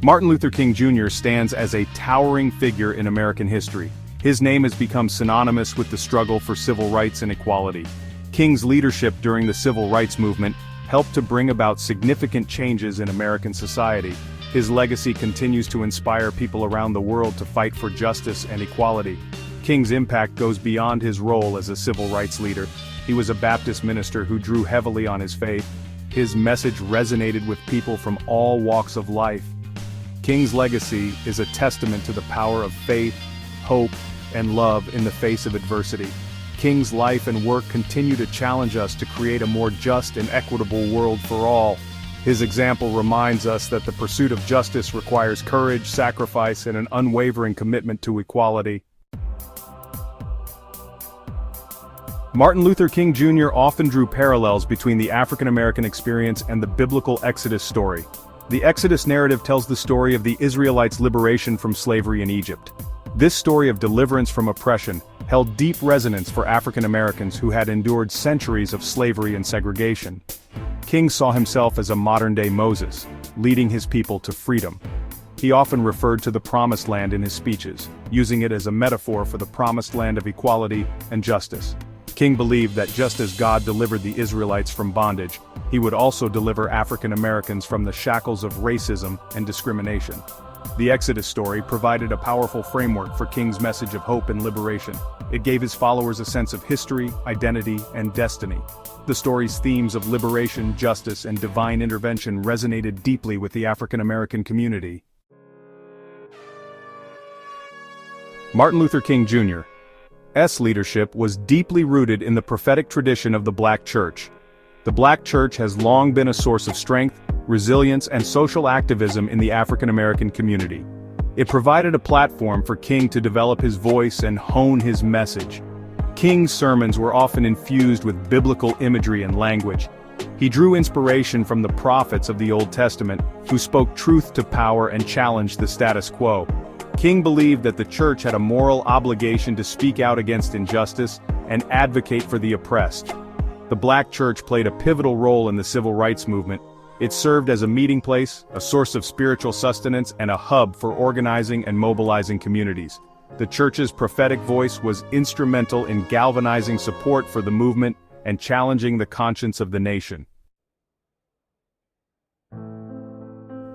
Martin Luther King Jr. stands as a towering figure in American history. His name has become synonymous with the struggle for civil rights and equality. King's leadership during the civil rights movement helped to bring about significant changes in American society. His legacy continues to inspire people around the world to fight for justice and equality. King's impact goes beyond his role as a civil rights leader. He was a Baptist minister who drew heavily on his faith. His message resonated with people from all walks of life. King's legacy is a testament to the power of faith, hope, and love in the face of adversity. King's life and work continue to challenge us to create a more just and equitable world for all. His example reminds us that the pursuit of justice requires courage, sacrifice, and an unwavering commitment to equality. Martin Luther King Jr. often drew parallels between the African American experience and the biblical Exodus story. The Exodus narrative tells the story of the Israelites' liberation from slavery in Egypt. This story of deliverance from oppression held deep resonance for African Americans who had endured centuries of slavery and segregation. King saw himself as a modern-day Moses, leading his people to freedom. He often referred to the Promised Land in his speeches, using it as a metaphor for the Promised Land of equality and justice. King believed that just as God delivered the Israelites from bondage, he would also deliver African Americans from the shackles of racism and discrimination. The Exodus story provided a powerful framework for King's message of hope and liberation. It gave his followers a sense of history, identity, and destiny. The story's themes of liberation, justice, and divine intervention resonated deeply with the African American community. Martin Luther King Jr.'s leadership was deeply rooted in the prophetic tradition of the Black Church. The Black Church has long been a source of strength, resilience, and social activism in the African American community. It provided a platform for King to develop his voice and hone his message. King's sermons were often infused with biblical imagery and language. He drew inspiration from the prophets of the Old Testament, who spoke truth to power and challenged the status quo. King believed that the church had a moral obligation to speak out against injustice and advocate for the oppressed. The Black Church played a pivotal role in the civil rights movement. It served as a meeting place, a source of spiritual sustenance, and a hub for organizing and mobilizing communities. The church's prophetic voice was instrumental in galvanizing support for the movement and challenging the conscience of the nation.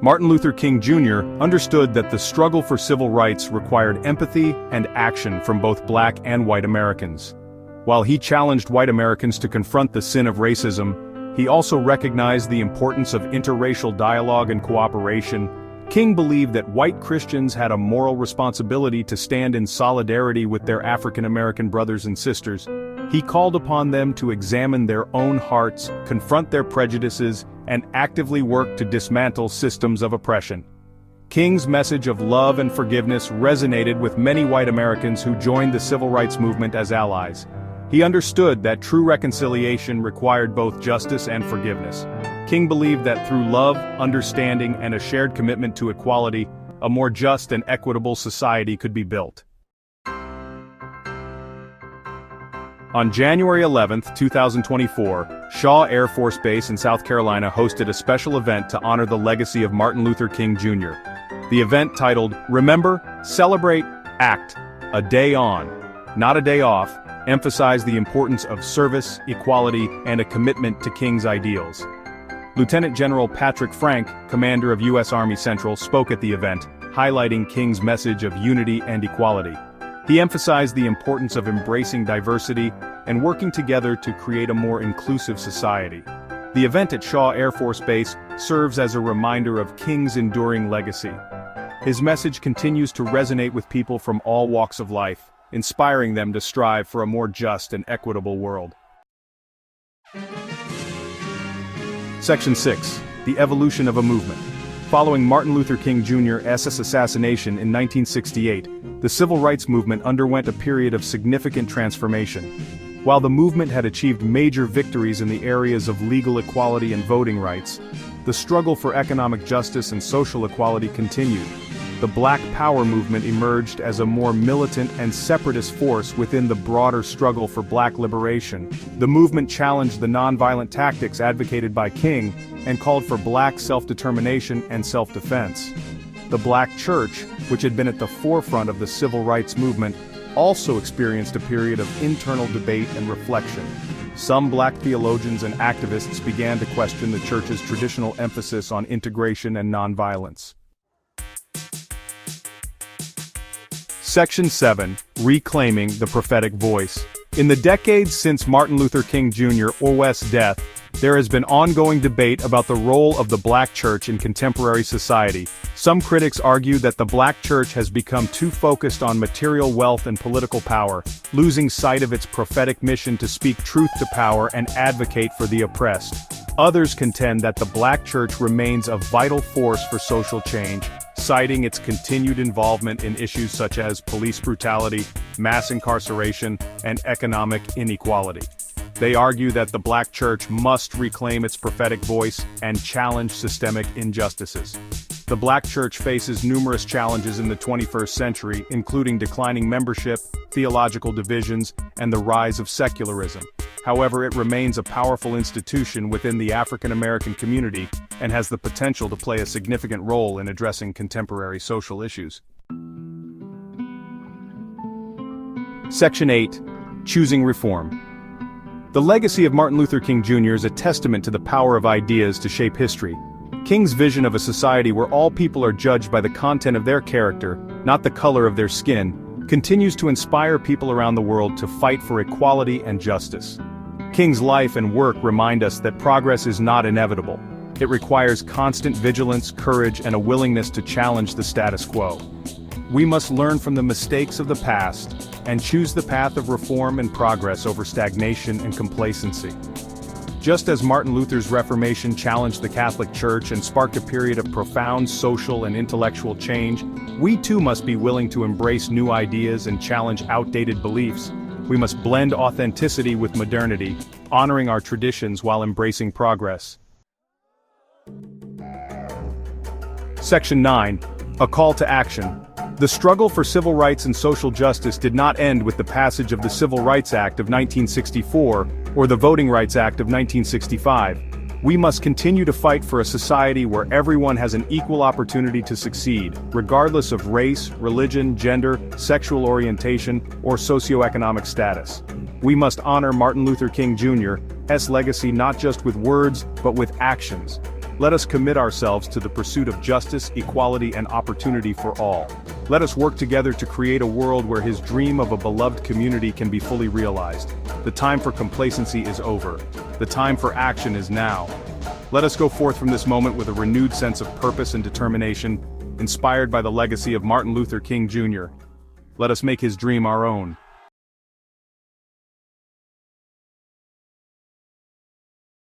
Martin Luther King Jr. understood that the struggle for civil rights required empathy and action from both Black and white Americans. While he challenged white Americans to confront the sin of racism, he also recognized the importance of interracial dialogue and cooperation. King believed that white Christians had a moral responsibility to stand in solidarity with their African American brothers and sisters. He called upon them to examine their own hearts, confront their prejudices, and actively work to dismantle systems of oppression. King's message of love and forgiveness resonated with many white Americans who joined the civil rights movement as allies. He understood that true reconciliation required both justice and forgiveness. King believed that through love, understanding, and a shared commitment to equality, a more just and equitable society could be built. On January 11, 2024, Shaw Air Force Base in South Carolina hosted a special event to honor the legacy of Martin Luther King Jr. The event, titled "Remember, Celebrate, Act, A Day On, Not a Day Off," emphasized the importance of service, equality, and a commitment to King's ideals. Lieutenant General Patrick Frank, commander of U.S. Army Central, spoke at the event, highlighting King's message of unity and equality. He emphasized the importance of embracing diversity and working together to create a more inclusive society. The event at Shaw Air Force Base serves as a reminder of King's enduring legacy. His message continues to resonate with people from all walks of life, inspiring them to strive for a more just and equitable world. Section 6. The Evolution of a Movement. Following Martin Luther King Jr.'s assassination in 1968, the civil rights movement underwent a period of significant transformation. While the movement had achieved major victories in the areas of legal equality and voting rights, the struggle for economic justice and social equality continued. The Black Power movement emerged as a more militant and separatist force within the broader struggle for Black liberation. The movement challenged the nonviolent tactics advocated by King and called for Black self-determination and self-defense. The Black Church, which had been at the forefront of the civil rights movement, also experienced a period of internal debate and reflection. Some Black theologians and activists began to question the church's traditional emphasis on integration and nonviolence. Section 7. Reclaiming the prophetic voice. In the decades since Martin Luther King Jr. OS's death, there has been ongoing debate about the role of the Black church in contemporary society. Some critics argue that the Black church has become too focused on material wealth and political power, losing sight of its prophetic mission to speak truth to power and advocate for the oppressed. Others contend that the Black church remains a vital force for social change, citing its continued involvement in issues such as police brutality, mass incarceration, and economic inequality. They argue that the Black church must reclaim its prophetic voice and challenge systemic injustices. The Black church faces numerous challenges in the 21st century, including declining membership, theological divisions, and the rise of secularism. However, it remains a powerful institution within the African American community and has the potential to play a significant role in addressing contemporary social issues. Section 8. Choosing Reform. The legacy of Martin Luther King Jr. is a testament to the power of ideas to shape history. King's vision of a society where all people are judged by the content of their character, not the color of their skin, continues to inspire people around the world to fight for equality and justice. King's life and work remind us that progress is not inevitable. It requires constant vigilance, courage, and a willingness to challenge the status quo. We must learn from the mistakes of the past and choose the path of reform and progress over stagnation and complacency. Just as Martin Luther's Reformation challenged the Catholic Church and sparked a period of profound social and intellectual change, we too must be willing to embrace new ideas and challenge outdated beliefs. We must blend authenticity with modernity, honoring our traditions while embracing progress. Section 9. A Call to Action. The struggle for civil rights and social justice did not end with the passage of the Civil Rights Act of 1964 or the Voting Rights Act of 1965. We must continue to fight for a society where everyone has an equal opportunity to succeed, regardless of race, religion, gender, sexual orientation, or socioeconomic status. We must honor Martin Luther King Jr.'s legacy not just with words, but with actions. Let us commit ourselves to the pursuit of justice, equality, and opportunity for all. Let us work together to create a world where his dream of a beloved community can be fully realized. The time for complacency is over. The time for action is now. Let us go forth from this moment with a renewed sense of purpose and determination, inspired by the legacy of Martin Luther King Jr. Let us make his dream our own.